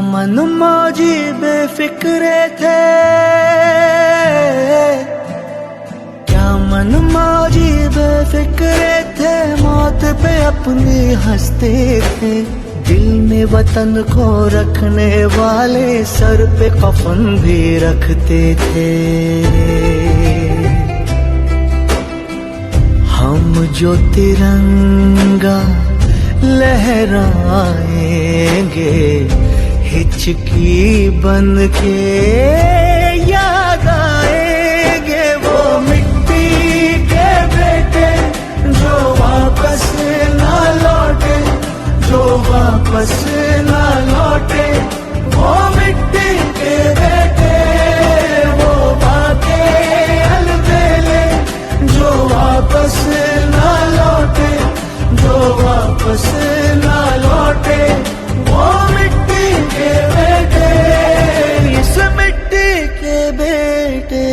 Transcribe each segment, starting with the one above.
मन मौजी बेफिक्रे थे, क्या मन मौजी बेफिक्रे थे, मौत पे अपनी हंसते थे। दिल में वतन को रखने वाले सर पे कफन भी रखते थे। हम जो तिरंगा लहराएंगे हिचकी बन के याद आएंगे, वो मिट्टी के बेटे जो वापस ना लौटे, जो वापस ना लौटे। वो मिट्टी के बेटे, वो बातें अलबेले जो वापस ना लौटे, जो वापस ना लौटे। वो मिट्टी के बेटे, इस मिट्टी के बेटे।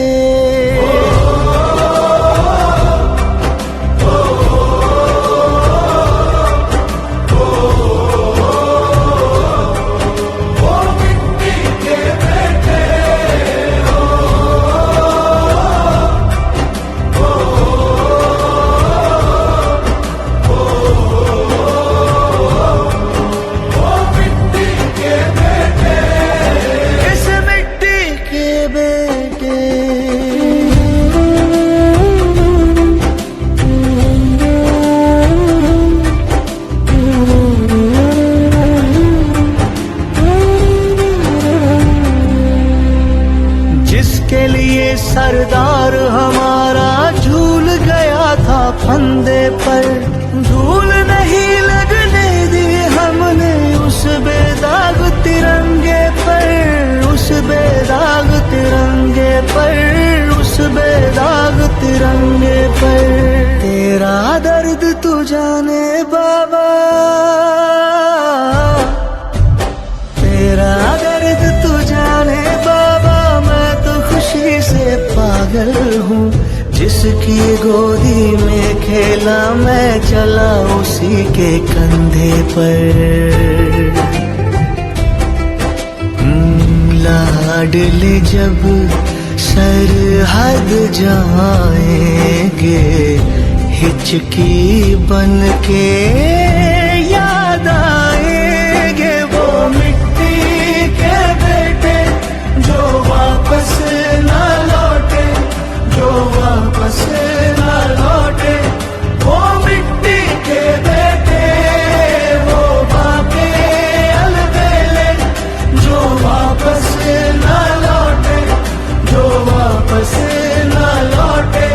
जिसके लिए सरदार हमारा झूल गया था फंदे पर, धूल नहीं लगने दी हमने उस बेदाग तिरंगे पर, उस बेदाग तिरंगे पर, उस बेदाग तिरंगे पर। तेरा दर्द तू जाने बाबा, तेरा दर्द तू जाने बाबा। मैं तो खुशी से पागल हूँ, जिसकी गोदी में खेला मैं चला उसी के कंधे पर। लाडले जब सरहद जाएंगे हिचकी बन के याद आएंगे, वो मिट्टी के बेटे जो वापस ना लौटे, जो वापस ना लौटे। वो मिट्टी के बेटे, वो बातें अलबेले जो वापस ना लौटे, जो वापस ना लौटे।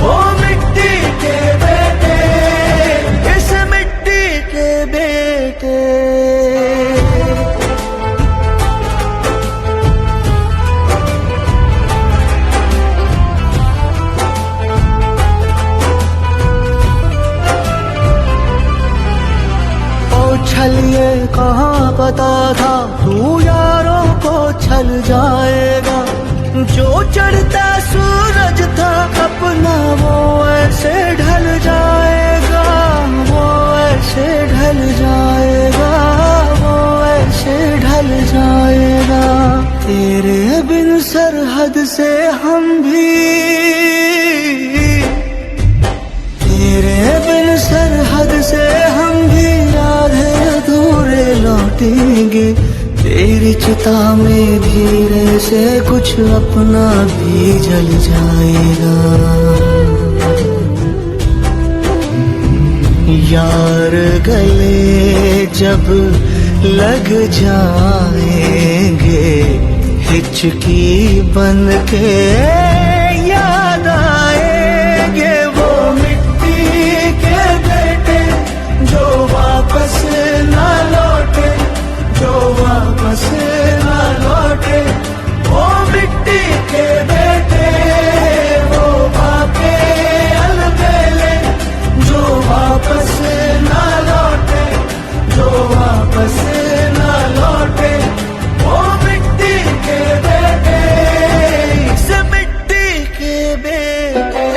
वो मिट्टी के बेटे, इस मिट्टी के बेटे। छलिए कहाँ पता था तू यारों को छल जाएगा, जो चढ़ता सूरज था अपना वो ऐसे ढल जाएगा, वो ऐसे ढल जाएगा, वो ऐसे ढल जाएगा। तेरे बिन सरहद से हम भी, तेरे बिन सरहद से हम भी आधे अधूरे लौटेंगे। तेरी चिता में धीरे से कुछ अपना भी जल जाएगा। यार गले जब लग जाएंगे हिचकी बन के याद आएंगे, वो मिट्टी के बेटे जो वापस ना लौटे, जो वापस ना लौटे। वो मिट्टी के बेटे, वो बातें अलबेले जो वापस ना लौटे, जो वापस ना लौटे। वो मिट्टी के बेटे, इस मिट्टी के बेटे।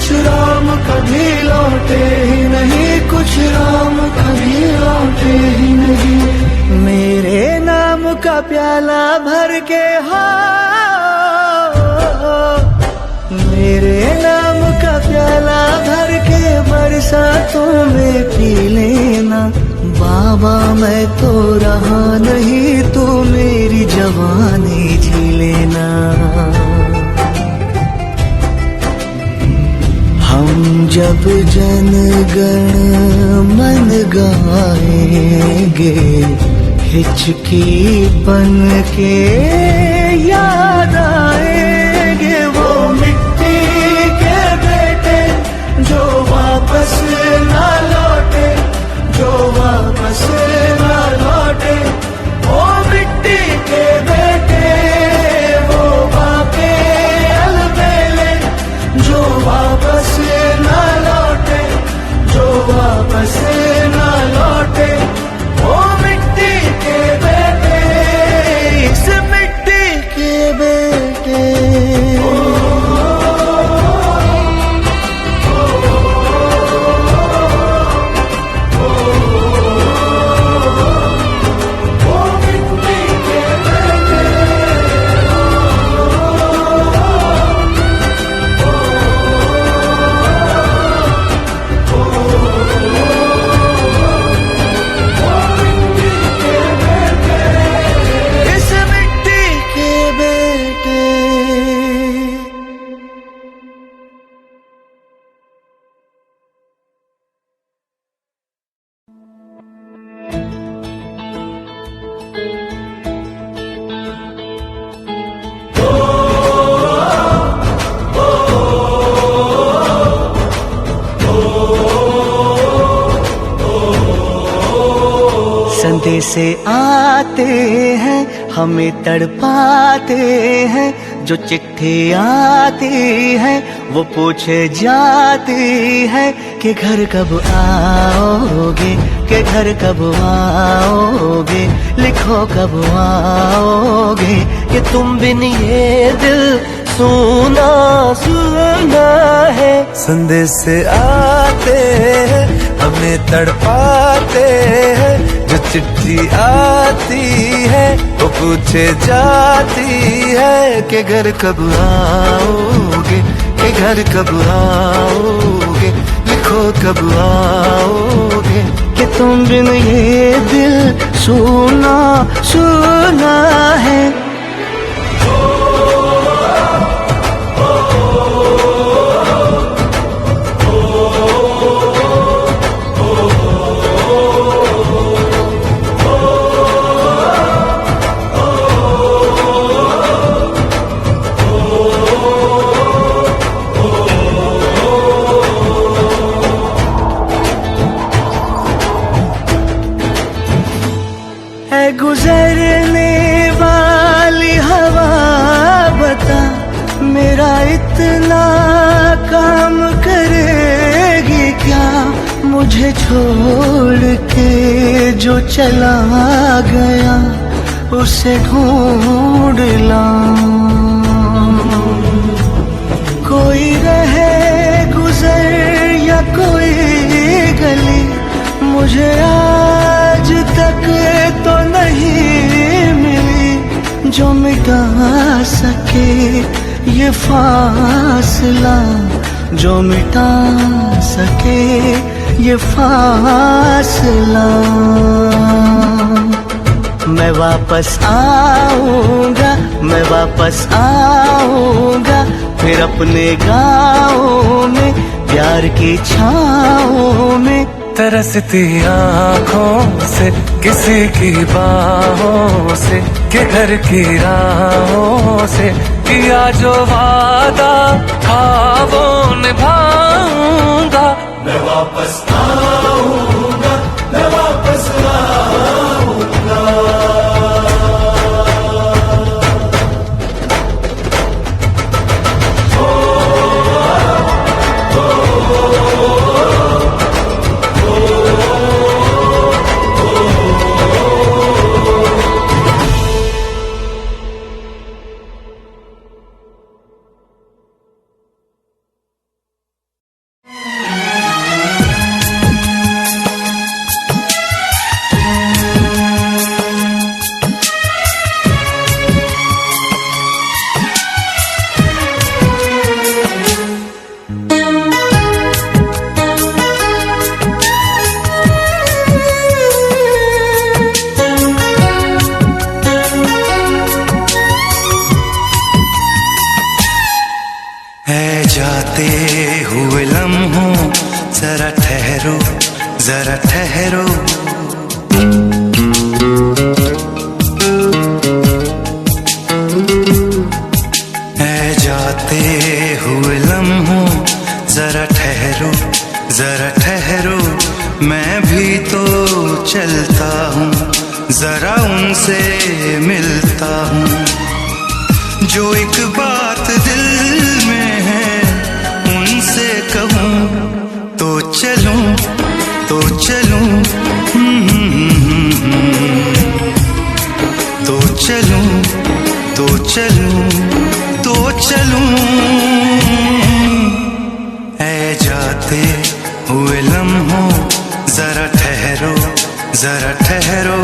कुछ राम कभी लौटे ही नहीं, कुछ राम कभी लौटे ही नहीं। मेरे नाम का प्याला भर के मेरे नाम का प्याला भर के बरसातों में पी लेना। बाबा मैं तो रहा नहीं, तू मेरी जवानी जी लेना। हम जब जन गण मन गाएंगे, हिचकी बन के याद आएंगे वो मिट्टी के बेटे जो वापस ना लौटे, जो वापस ना लौटे। वो मिट्टी के बेटे वो बापे अलबेले जो वापस ना लौटे, जो वापस ना लौटे। वो मिट्टी के बेटे, इस मिट्टी के बेटे। संदेश आते हैं हमें तड़पाते हैं, जो चिट्ठी आती है वो पूछे जाती है कि घर कब आओगे, कि घर कब आओगे, लिखो कब आओगे, कि तुम बिन ये दिल सुना सुना है। संदेश आते हैं हमें तड़पाते हैं, जो चिट्ठी आती है वो पूछे जाती है कि घर कब आओगे, कि घर कब आओगे, लिखो कब आओगे, कि तुम बिन ये दिल सुना सुना है। गुजरने वाली हवा बता, मेरा इतना काम करेगी क्या, मुझे छोड़ के जो चला गया उसे ढूंढ लाऊं। कोई रहे गुजर या कोई गली, मुझे आज तक तो नहीं मिली जो मिटा सके ये फासला, जो मिटा सके ये फासला। मैं वापस आऊंगा, मैं वापस आऊंगा, फिर अपने गाँव में प्यार की छाँव में। तरसती आँखों से किसी की बाहों से, के घर की राहों से, किया जो वादा था वो निभाऊंगा। मैं वापस आऊंगा, मैं वापस आऊंगा। जरा उनसे मिलता हूँ। जो एक बात दिल में है उनसे कहूँ तो चलूं तो चलूं, तो चलूं तो चलूं तो चलूं। ऐ जाते हुए लम्हों जरा ठहरो जरा ठहरो।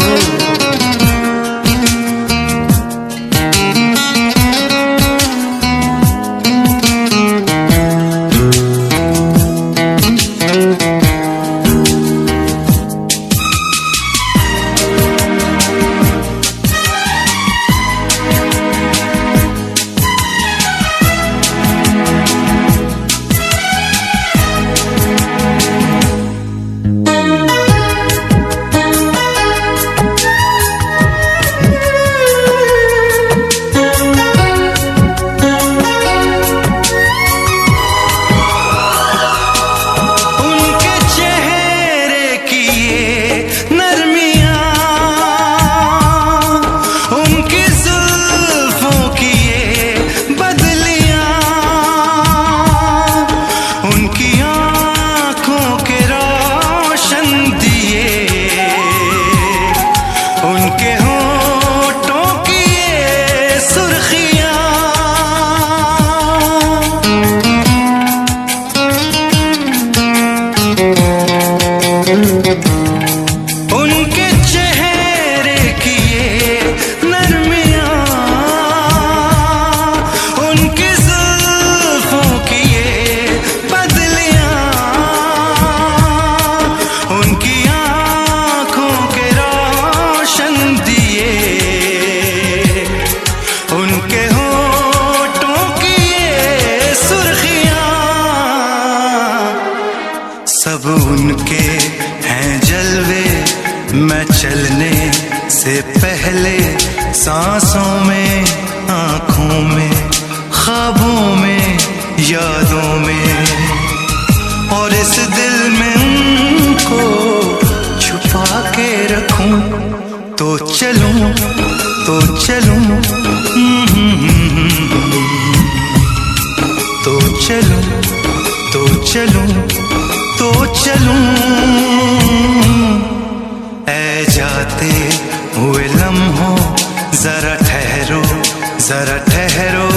सब उनके हैं जलवे, मैं चलने से पहले सांसों में, आँखों में, ख्वाबों में, यादों में, और इस दिल में उनको छुपा के रखूं तो चलूं तो चलूं, तो चलूं तो चलूं तो चलूं। ऐ जाते हुए लम्हों जरा ठहरो जरा ठहरो।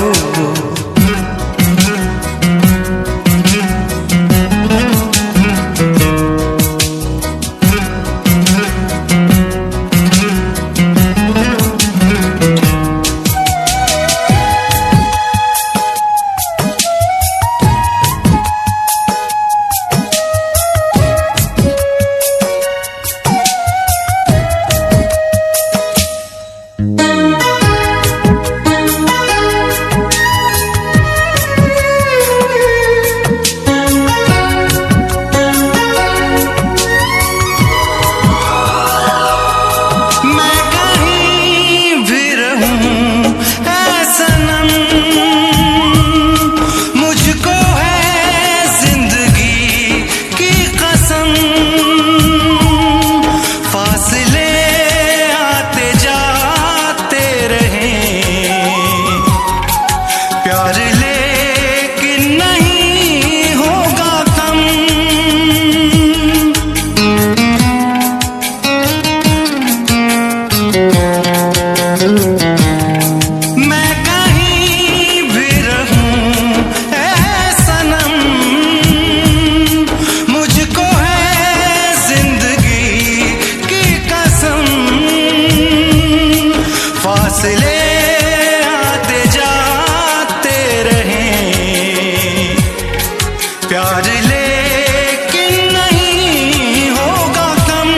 प्यार लेकिन नहीं होगा कम।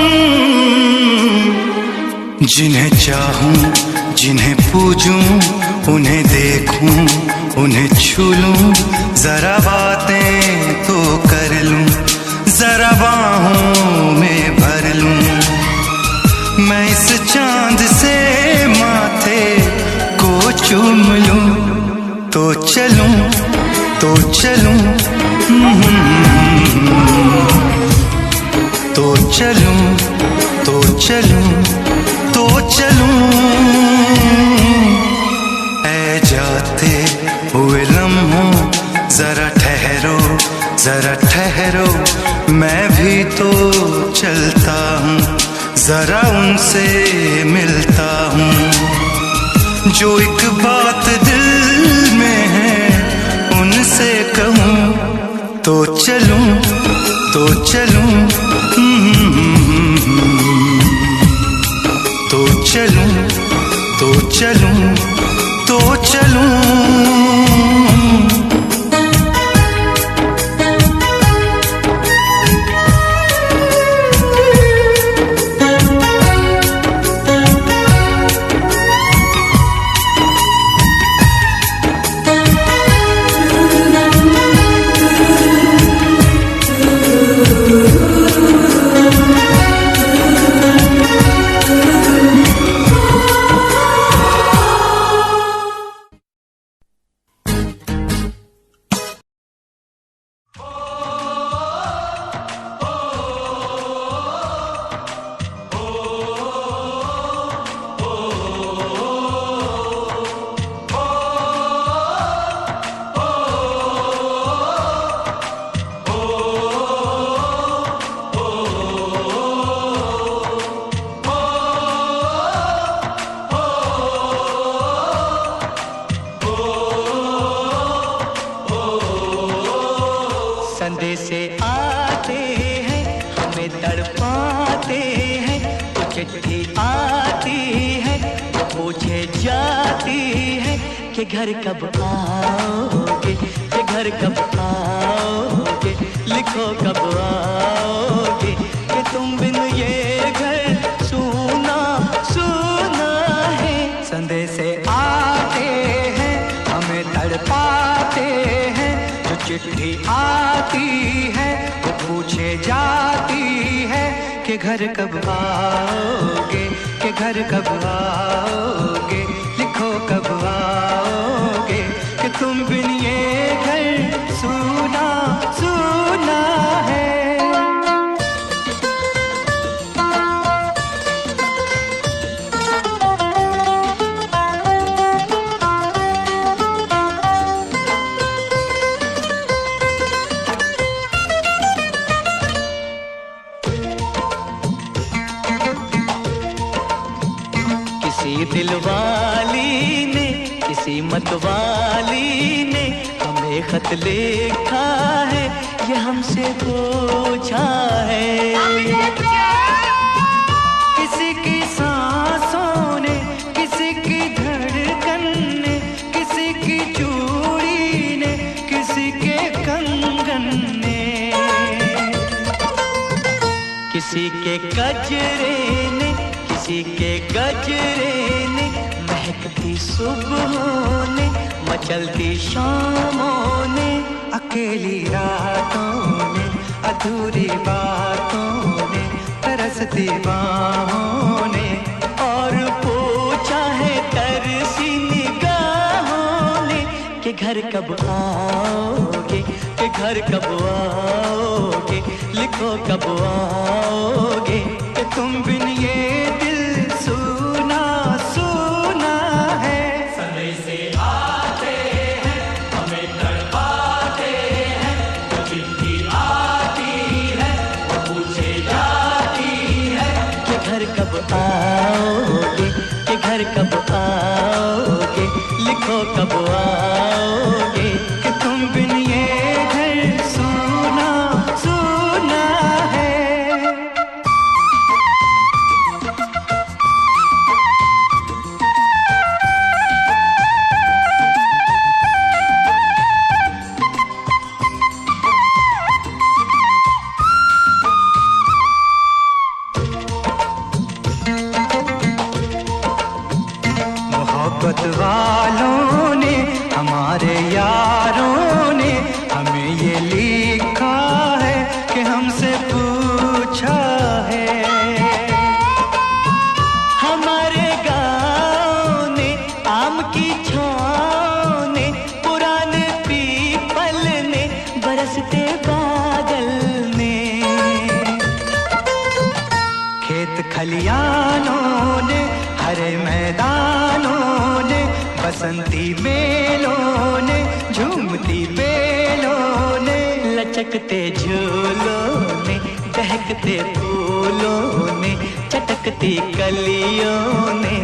जिन्हें चाहूं जिन्हें पूजूं, उन्हें देखूं उन्हें छू लूं, जरा बातें तो कर लूं, जरा बाहों में भर लूं। मैं इस चांद से माथे को चूम लूं तो चलूं तो चलूं, तो चलूं तो चलूं तो ठहरो मैं भी तो चलता हूँ, जरा उनसे मिलता हूँ। जो एक बात दिल में है उनसे कहूँ तो चलूं तो चलूं, तो चलूं तो चलूं तो चलूं। संदेशे आते हैं हमें तड़पाते हैं, तो चिट्ठी आती है तो पूछे जाती है कि घर कब आओगे, कि घर कब आओगे, लिखो कब आओगे, कि तुम बिन ये घर सूना सूना है। संदेशे आते हैं हमें तड़पाते हैं, जो चिट्ठी आती है वो पूछे जाती है कि घर कब आओगे, कि घर कब आओगे, लिखो कब आओगे, कि तुम बिन ये घर सूना सूना है। किसी दिलवाली ने किसी मतवाली ने हमें खत लिखा है, ये हमसे पूछा है। किसी की सांसों ने, किसी की धड़कन ने, किसी की चूड़ी ने, किसी के कंगन ने, किसी के गजरे ने, किसी के गजरे ने, महकती सुबहों ने, मचलती शामों ने, अकेली रातों ने, अधूरी बातों ने, तरसती बाहों ने, और पूछा है तरसी निगाहों ने कि घर कब आओगे, कि घर कब आओगे, लिखो कब आओगे, कि तुम बिन ये दिल सूना सूना है। संदेशे आते हैं हमें तड़पाते हैं, जो चिट्ठी आती है वो पूछे जाती है कि घर कब आओगे, कि घर कब आओगे, लिखो कब आओगे, कि तुम बिन ये घर सूना सूना है। मोहब्बत वालों ने, हमारे यारों ने हमें ये लिखा है कि हमसे पूछा है। हमारे गाँव ने, आम की छाँव ने, पुराने पीपल ने, बरसते बादल ने, खेत खलियानों ने, हरे मैदानों ने, बसंती मेलों ने, झूमती बेलों ने, लचक लचकते झूलों ने, दहकते फूलों ने, चटकती कलियों ने,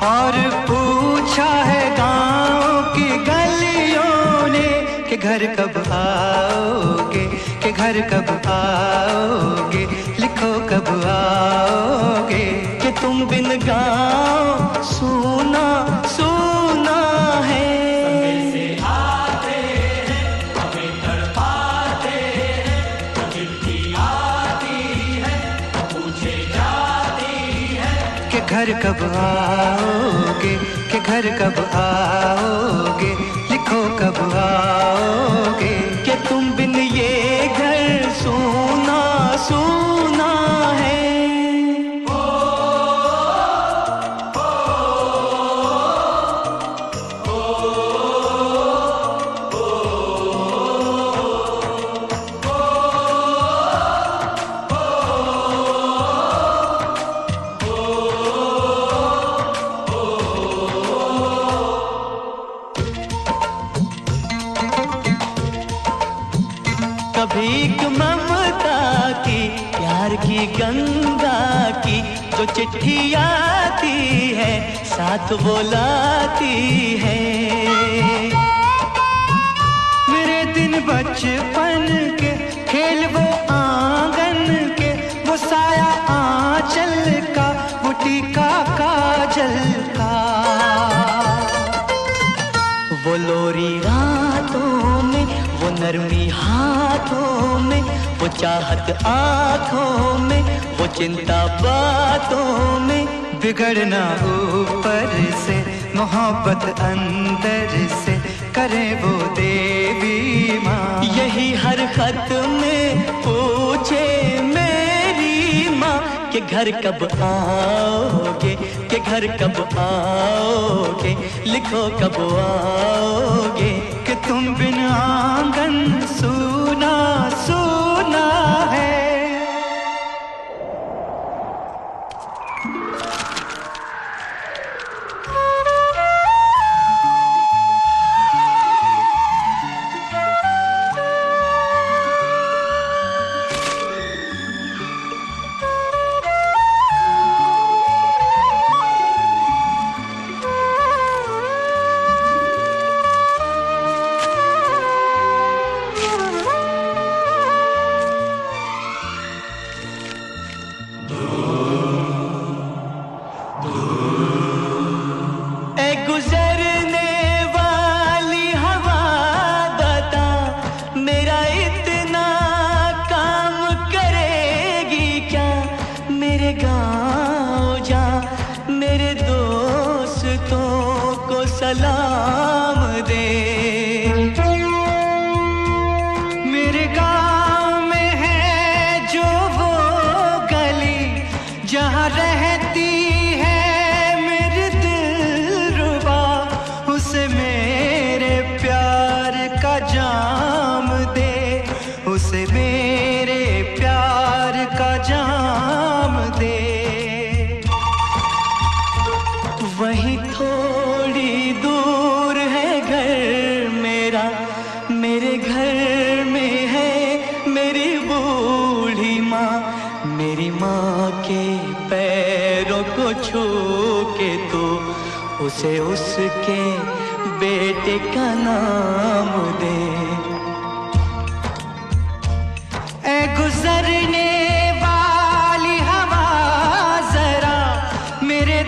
और पूछा है गाँव की गलियों ने कि घर कब आओगे, कि घर कब आओगे, लिखो कब आओगे, कि तुम बिन गाँव सूना सूना है। घर कब आओगे, कि घर कब आओगे, लिखो कब आओगे, कि तुम बिन ये घर सूना सूना है। भीख ममता की, प्यार की गंगा की, जो चिट्ठी आती है साथ वो लाती है। मेरे दिन बचपन के खेल वो आंगन के, वो साया आंचल का, वो टीका काजल का, वो लोरी रातों में, वो नरमी हाथों में, वो चाहत आँखों में, वो चिंता बातों में, बिगड़ना ऊपर से, मोहब्बत अंदर से, करे वो देवी माँ। यही हर खत में पूछे मेरी माँ कि घर कब आओगे, कि घर कब आओगे, लिखो कब आओगे, कि तुम बिन आंगन सूना सूना है। सलाम दे, मेरे गाँव में है जो वो गली, जहाँ रहती है मेरी दिलरुबा, उसे मेरे प्यार का जाम दे, उसे मेरे प्यार का जाम दे। वहीं थोड़ी दूर है घर मेरा, मेरे घर में है मेरी बूढ़ी माँ, मेरी माँ के पैरों को छू के तो उसे उसके बेटे का नाम दे। ऐ गुजरने वाली हवा जरा, मेरे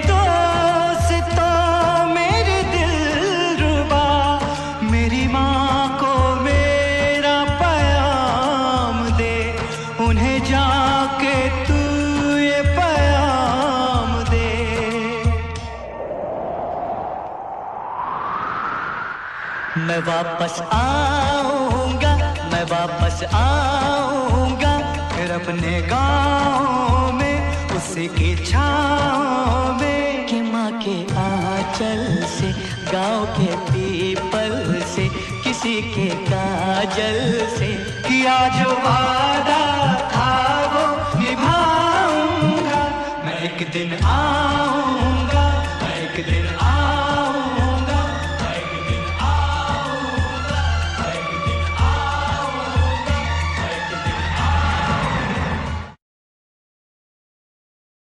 मैं वापस आऊंगा, मैं वापस आऊंगा, फिर अपने गाँव में उसी की छाँव में, कि माँ के आंचल से, गाँव के पीपल से, किसी के काजल से, किया जो वादा था वो निभाऊंगा, मैं एक दिन आऊंगा।